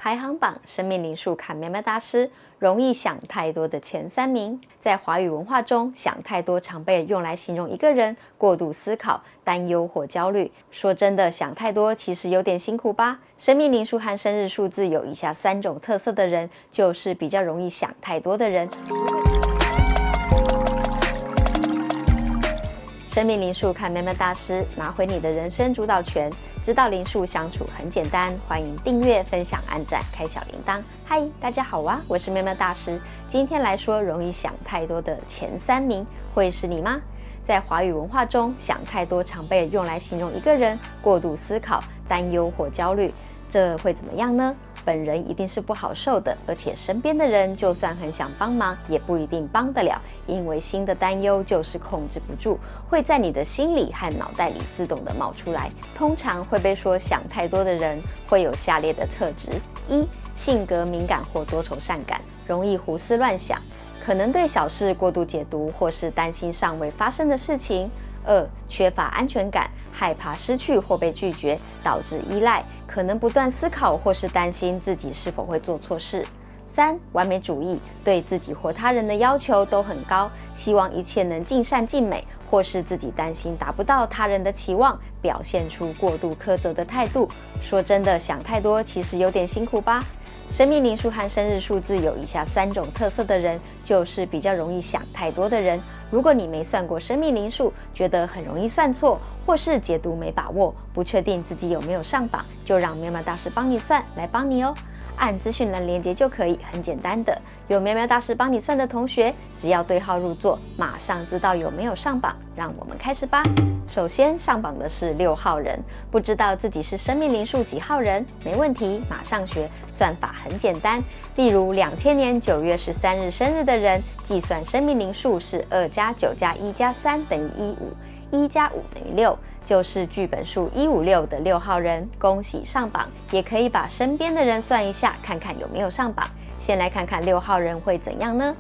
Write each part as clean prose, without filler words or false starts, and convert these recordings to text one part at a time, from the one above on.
排行榜生命灵数看喵喵大师容易想太多的前3名。在华语文化中，想太多常被用来形容一个人过度思考、担忧或焦虑。说真的，想太多其实有点辛苦吧？生命灵数和生日数字有以下3种特色的人，就是比较容易想太多的人。生命灵数看喵喵大师，拿回你的人生主导权。知道灵数相处很简单，欢迎订阅、分享、按赞、开小铃铛。嗨，大家好啊，我是喵喵大师。今天来说容易想太多的前3名，会是你吗？在华语文化中，想太多常被用来形容一个人过度思考、担忧或焦虑，这会怎么样呢？本人一定是不好受的，而且身边的人就算很想帮忙，也不一定帮得了，因为心的担忧就是控制不住，会在你的心里和脑袋里自动的冒出来。通常会被说想太多的人会有下列的特质： 1. 性格敏感或多愁善感，容易胡思乱想，可能对小事过度解读，或是担心尚未发生的事情。2. 缺乏安全感，害怕失去或被拒绝，导致依赖，可能不断思考或是担心自己是否会做错事。3. 完美主义，对自己或他人的要求都很高，希望一切能尽善尽美，或是自己担心达不到他人的期望，表现出过度苛责的态度。说真的，想太多其实有点辛苦吧？生命灵数和生日数字有以下3种特色的人，就是比较容易想太多的人。如果你没算过生命灵数，觉得很容易算错，或是解读没把握，不确定自己有没有上榜，就让喵喵大师帮你算，来帮你哦。按资讯栏连结就可以，很简单的。有喵喵大师帮你算的同学，只要对号入座，马上知道有没有上榜。让我们开始吧。首先上榜的是6号人，不知道自己是生命灵数几号人？没问题，马上学。算法很简单，例如2000年9月13日生日的人，计算生命灵数是2加9加1加3等于15，1加5等于6。就是剧本数156的6号人，恭喜上榜！也可以把身边的人算一下，看看有没有上榜。先来看看6号人会怎样呢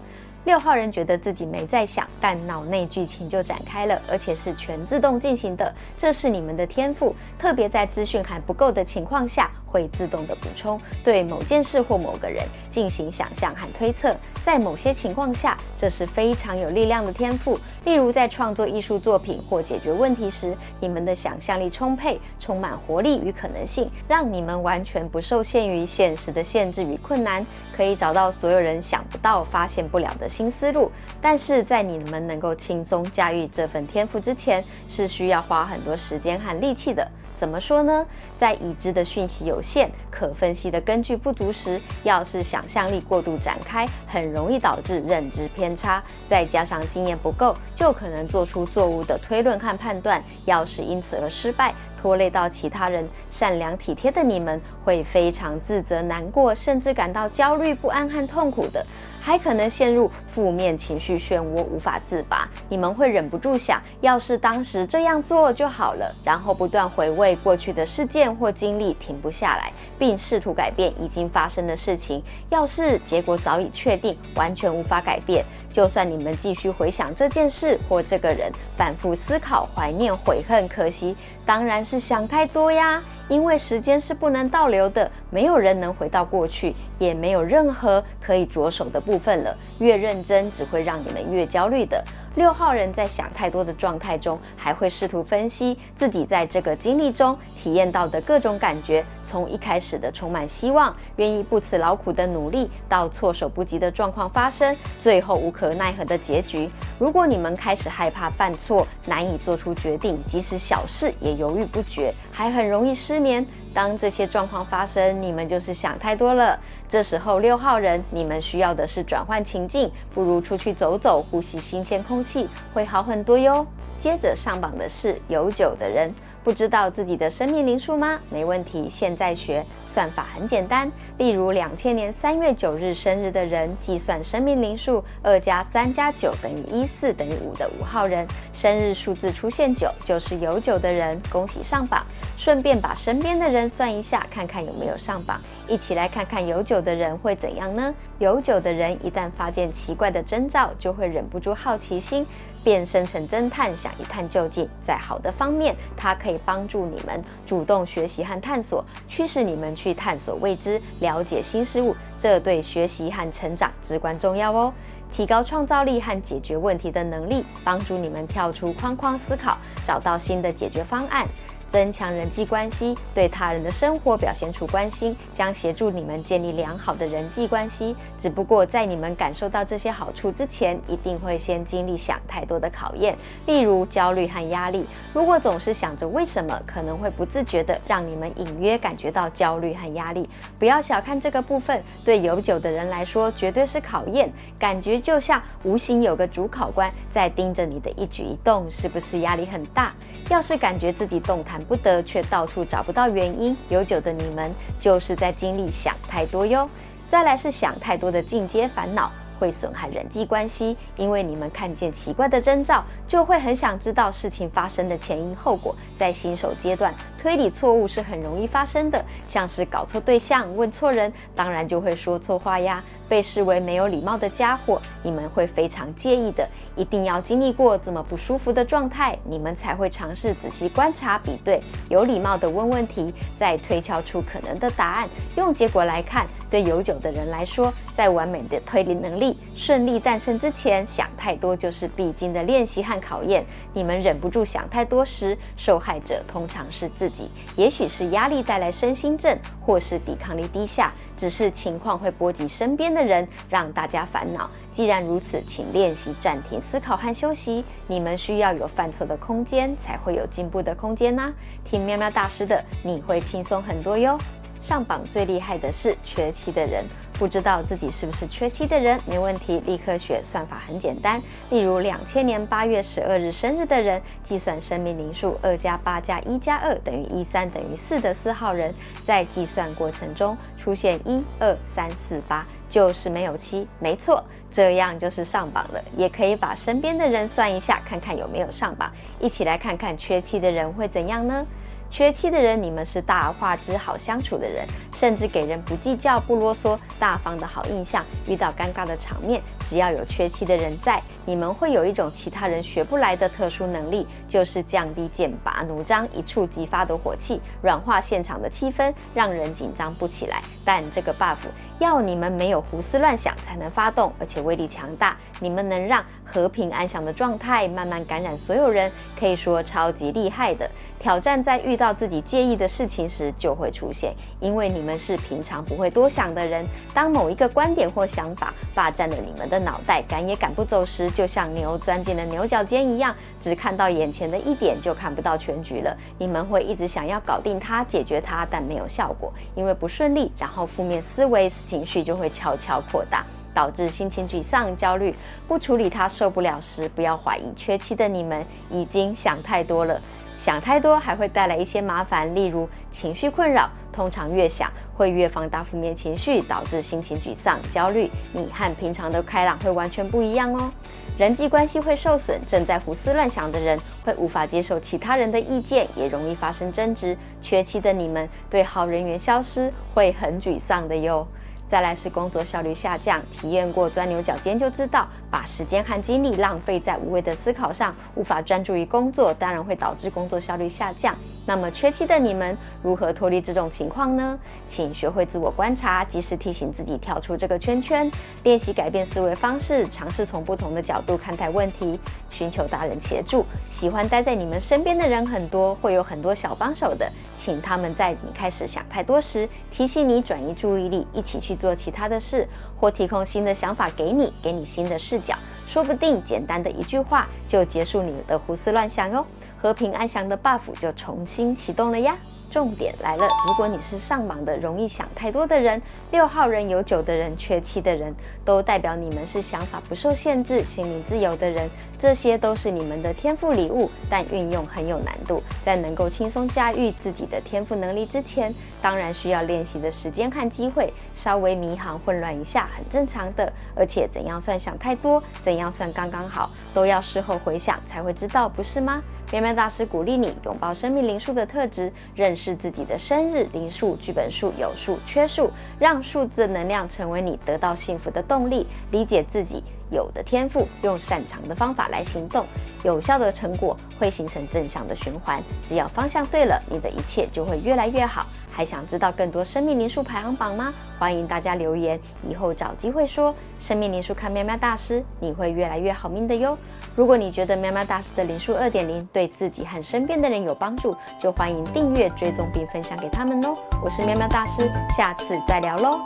？6号人觉得自己没在想，但脑内剧情就展开了，而且是全自动进行的，这是你们的天赋。特别在资讯还不够的情况下，会自动的补充，对某件事或某个人进行想象和推测。在某些情况下，这是非常有力量的天赋。例如在创作艺术作品或解决问题时，你们的想象力充沛，充满活力与可能性，让你们完全不受限于现实的限制与困难，可以找到所有人想不到、发现不了的新思路。但是在你们能够轻松驾驭这份天赋之前，是需要花很多时间和力气的。怎么说呢？在已知的讯息有限、可分析的根据不足时，要是想象力过度展开，很容易导致认知偏差，再加上经验不够，就可能做出错误的推论和判断。要是因此而失败，拖累到其他人，善良体贴的你们会非常自责、难过，甚至感到焦虑、不安和痛苦的。还可能陷入负面情绪漩涡，无法自拔。你们会忍不住想，要是当时这样做就好了，然后不断回味过去的事件或经历，停不下来，并试图改变已经发生的事情。要是结果早已确定，完全无法改变，就算你们继续回想这件事或这个人，反复思考、怀念、悔恨、可惜，当然是想太多呀。因为时间是不能倒流的，没有人能回到过去，也没有任何可以着手的部分了。越认真，只会让你们越焦虑的。6号人在想太多的状态中，还会试图分析自己在这个经历中体验到的各种感觉，从一开始的充满希望、愿意不辞劳苦的努力，到措手不及的状况发生，最后无可奈何的结局。如果你们开始害怕犯错，难以做出决定，即使小事也犹豫不决，还很容易失眠。当这些状况发生，你们就是想太多了。这时候6号人，你们需要的是转换情境，不如出去走走，呼吸新鲜空气，会好很多哟。接着上榜的是有9的人，不知道自己的生命灵数吗？没问题，现在学。算法很简单，例如2000年3月9日生日的人，计算生命灵数2加3加9等于14等于5的5号人，生日数字出现9，就是有9的人，恭喜上榜。顺便把身边的人算一下，看看有没有上榜。一起来看看有9的人会怎样呢？有9的人一旦发现奇怪的征兆，就会忍不住好奇心，变身成侦探，想一探究竟。在好的方面，它可以帮助你们主动学习和探索，驱使你们去探索未知，了解新事物，这对学习和成长至关重要哦。提高创造力和解决问题的能力，帮助你们跳出框框思考，找到新的解决方案。增强人际关系，对他人的生活表现出关心，将协助你们建立良好的人际关系。只不过在你们感受到这些好处之前，一定会先经历想太多的考验，例如焦虑和压力。如果总是想着为什么，可能会不自觉地让你们隐约感觉到焦虑和压力。不要小看这个部分，对有9的人来说绝对是考验，感觉就像无形有个主考官在盯着你的一举一动，是不是压力很大？要是感觉自己动弹不得，却到处找不到原因，有9的你们就是在经历想太多哟。再来是想太多的进阶烦恼，会损害人际关系，因为你们看见奇怪的征兆，就会很想知道事情发生的前因后果。在新手阶段，推理错误是很容易发生的，像是搞错对象、问错人，当然就会说错话呀。被视为没有礼貌的家伙，你们会非常介意的。一定要经历过这么不舒服的状态，你们才会尝试仔细观察、比对，有礼貌的问问题，再推敲出可能的答案。用结果来看，对有9的人来说，在完美的推理能力顺利诞生之前，想太多就是必经的练习和考验。你们忍不住想太多时，受害者通常是自己，也许是压力带来身心症，或是抵抗力低下，只是情况会波及身边的人，让大家烦恼。既然如此，请练习暂停思考和休息。你们需要有犯错的空间，才会有进步的空间啊。听喵喵大师的，你会轻松很多哟。上榜最厉害的是缺7的人，不知道自己是不是缺7的人？没问题，立刻学算法很简单。例如2000年8月12日生日的人，计算生命灵数2+8+1+2等于13等于4的4号人，在计算过程中出现1、2、3、4、8，就是没有7。没错，这样就是上榜了。也可以把身边的人算一下，看看有没有上榜。一起来看看缺7的人会怎样呢？缺7的人，你们是大而化之、好相处的人，甚至给人不计较、不啰嗦、大方的好印象。遇到尴尬的场面，只要有缺7的人在，你们会有一种其他人学不来的特殊能力，就是降低剑拔弩张、一触即发的火气，软化现场的气氛，让人紧张不起来。但这个 buff 要你们没有胡思乱想才能发动，而且威力强大。你们能让和平安详的状态慢慢感染所有人，可以说超级厉害的。挑战在遇到自己介意的事情时就会出现，因为你们是平常不会多想的人。当某一个观点或想法霸占了你们的脑袋，赶也赶不走时，就像牛钻进了牛角尖一样，只看到眼前的一点，就看不到全局了。你们会一直想要搞定它、解决它，但没有效果，因为不顺利，然后负面思维、情绪就会悄悄扩大，导致心情沮丧、焦虑。不处理它受不了时，不要怀疑缺7的你们已经想太多了。想太多还会带来一些麻烦，例如情绪困扰，通常越想会越放大负面情绪，导致心情沮丧、焦虑。你和平常的开朗会完全不一样哦。人际关系会受损，正在胡思乱想的人会无法接受其他人的意见，也容易发生争执。缺7的你们对好人缘消失会很沮丧的哟。再来是工作效率下降，体验过钻牛角尖就知道，把时间和精力浪费在无谓的思考上，无法专注于工作，当然会导致工作效率下降。那么缺7的你们如何脱离这种情况呢？请学会自我观察，及时提醒自己跳出这个圈圈，练习改变思维方式，尝试从不同的角度看待问题，寻求大人协助。喜欢待在你们身边的人很多，会有很多小帮手的，请他们在你开始想太多时，提醒你转移注意力，一起去做其他的事，或提供新的想法给你新的视角。说不定简单的一句话就结束你的胡思乱想哟。和平安详的 buff 就重新启动了呀。重点来了，如果你是上榜的容易想太多的人，6号人、有9的人、缺7的人，都代表你们是想法不受限制、心灵自由的人。这些都是你们的天赋礼物，但运用很有难度。在能够轻松驾驭自己的天赋能力之前，当然需要练习的时间和机会。稍微迷航混乱一下很正常的，而且怎样算想太多，怎样算刚刚好，都要事后回想才会知道，不是吗？喵喵大师鼓励你拥抱生命灵数的特质，认识自己的生日灵数、剧本数、有数、缺数，让数字的能量成为你得到幸福的动力，理解自己有的天赋，用擅长的方法来行动，有效的成果会形成正向的循环。只要方向对了，你的一切就会越来越好。还想知道更多生命灵数排行榜吗？欢迎大家留言，以后找机会说生命灵数看喵喵大师，你会越来越好命的哟。如果你觉得喵喵大师的灵数 2.0 对自己和身边的人有帮助，就欢迎订阅、追踪并分享给他们哦。我是喵喵大师，下次再聊喽。